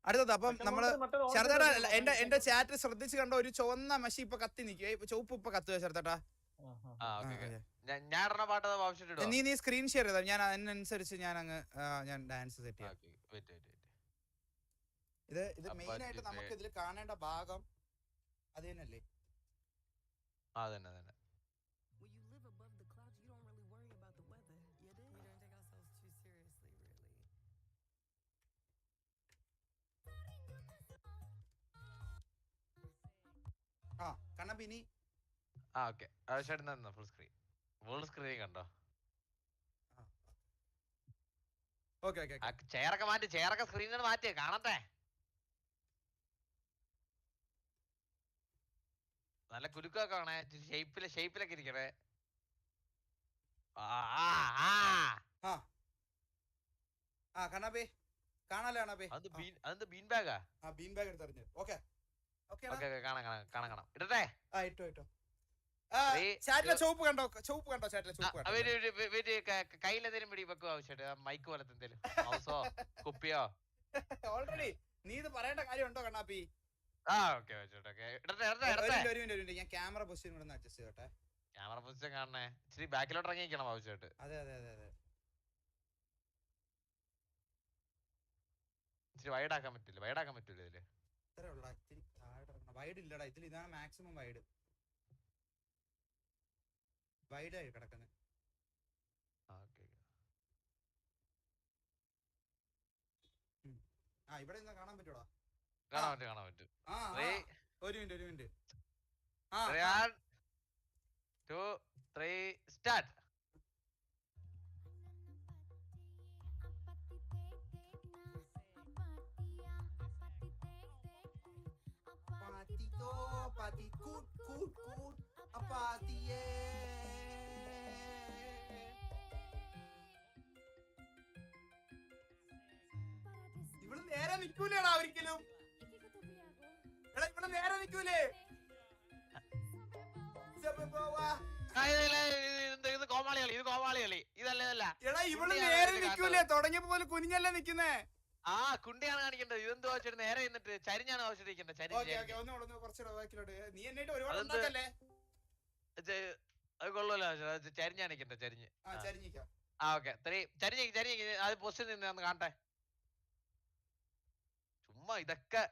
അടുത്തത് അപ്പം നമ്മള് ശരത്തേട്ടാ എന്റെ ചാറ്റ് ശ്രദ്ധിച്ച് കണ്ട ഒരു ചുവന്ന മഷി ഇപ്പൊ കത്തി നിൽക്കുക, ചുവപ്പ് ഇപ്പൊ കത്തുക ശരത്തേട്ടാ. നീ സ്ക്രീൻ ഷെയർ ചെയ്താ ഞാൻ അതിനനുസരിച്ച് ഞാൻ ഡാൻസ് സെറ്റ് ചെയ്യാം. ഇത് മെയിൻ ആയിട്ട് നമുക്ക് ഇതിൽ കാണേണ്ട ഭാഗം അത് തന്നെയല്ലേ? കണ്ണപ്പിനി ഫുൾ സ്ക്രീൻ കണ്ടോ? ചെയറൊക്കെ മാറ്റി, ചെയറൊക്കെ സ്ക്രീനിൽ മാറ്റി കാണട്ടെ. നല്ല കുലുക്കൊക്കെ കാണേ, ഷേപ്പിലൊക്കെ ഇരിക്കണേ. കണ്ണാപ്പേ കാണാലോ കണ്ണാപ്പേ? അത് ബീൻ ബാഗാ? ബീൻ ബാഗ് എടുത്തറിഞ്ഞു. ഓക്കെ കാണാം ഇടട്ടെ. ചുവപ്പ് കണ്ടോ? കയ്യിലെന്തേലും പിടി വെക്കുക ആവശ്യമായിട്ട്, മൈക്ക് പോലത്തെ എന്തേലും മൗസോ കുപ്പിയോ? ഓൾറെഡി നീ ഇത് പറയേണ്ട കാര്യമുണ്ടോ കണ്ണാപ്പി? ഞാൻ ക്യാമറ പൊസിഷൻ കൂടെ അഡ്ജസ്റ്റ് ചെയ്തോട്ടെ. ക്യാമറ പൊസിഷൻ കാണണേ, ഇച്ചിരി ബാക്കിലോട്ട് ഇറങ്ങിക്കണം ആവശ്യമായിട്ട്. അതെ ഇച്ചിരി വൈഡാക്കാൻ പറ്റൂല ഇതില്. വൈഡ് ഇല്ലടാ ഇതിൽ, ഇതാണ് മാക്സിമം വൈഡ് ആയി കിടക്കുന്നത്. ഇവിടെ കാണാൻ പറ്റൂടാ? കാണാൻ പറ്റും. ഒരു മിനിറ്റ്. 1 2 3 സ്റ്റാർട്ട്. ഇവിടെ നേരെ നിക്കൂലേടാ ഒരിക്കലും. ഇവിടെ നേരെ നിക്കൂലേ? ഇത് കോമാളി ഇതല്ല. എടാ ഇവിടെ നേരെ നിക്കൂലേ? തുടങ്ങിയപ്പോ പോലെ കുനിഞ്ഞല്ലേ നിക്കുന്നേ. കുണ്ടിയാണ് കാണിക്കേണ്ടത്. ഇതെന്തോ വെച്ചിട്ട് നേരെ നിന്നിട്ട് ചരിഞ്ഞാണ് ആവശ്യത്തിരിക്കേണ്ടത്. അത് കൊള്ളൂല്ലോ, ചരിഞ്ഞാണ് നിൽക്കണ്ടേ? ചരിഞ്ഞ് ഓക്കെ ചരിഞ്ഞ് അത് പൊസിഷൻ നിന്ന് കാണട്ടെ. ചുമ്മാ ഇതൊക്കെ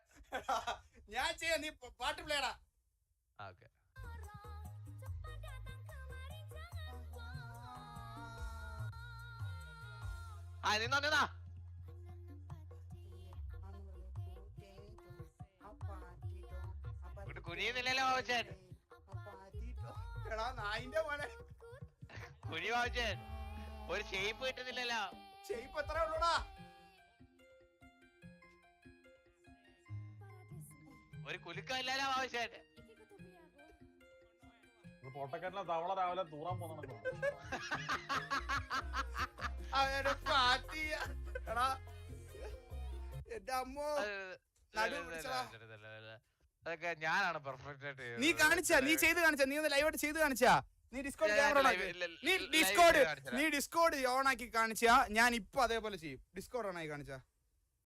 ഞാൻ ചെയ്യാം, നീ പാട്ട് പ്ലേടാ. ഓക്കെ നിന്നാ കുനിയുന്നില്ലല്ലോ ബാബുച്ചൻ. കുനി ബാബുച്ചൻ, ഒരു ഷേപ്പ് കിട്ടുന്നില്ലല്ലോ. ഷേപ്പ് എത്ര ഉള്ളൂടാ? ഒരു കുലുക്കമില്ലല്ലോ ബാബുച്ചൻ. പൊട്ടക്കെട്ടിലെ തവള രാവിലെ തൂറാൻ പോകുന്നു. അതൊക്കെ ഞാനാണ് പെർഫെക്റ്റ് ആയിട്ട്. നീ ചെയ്ത് കാണിച്ചാ? നീ ഒന്ന് ലൈവായിട്ട് ചെയ്ത് കാണിച്ചാ? നീ ഡിസ്കോഡ് നീ ഡിസ്കോഡ് ഓൺ ആക്കി കാണിച്ചാ? ഞാൻ ഇപ്പൊ അതേപോലെ ചെയ്യും. ഡിസ്കോഡ് ഓൺ ആക്കി കാണിച്ചാ?